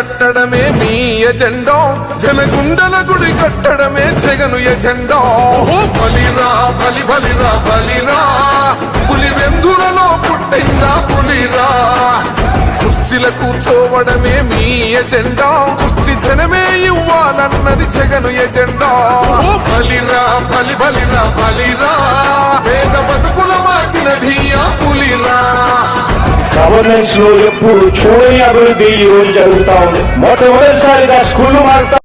కట్టడమే మీ agenda, జనగుండల గుడి కట్టడమే Jagan agenda. బలిరా బలి బలిరా బలిరా, పులి వెందులలో పుట్టిందా పులిరా. కుర్చీల కూర్చోవడమే మీ ఎజెండా, కుర్చీ జనమే ఇవ్వాలన్నది జగను ఎజెండా. బలిరా బలి బలిరా బలిరా, పేద బతుకుల మార్చినది ఆ పులిరా. గవర్నెన్స్ లో ఎప్పుడు చూడని అభివృద్ధి ఈ రోజు జరుగుతా ఉంది. మొట్టమొదటిసారిగా స్కూళ్లు మారుతా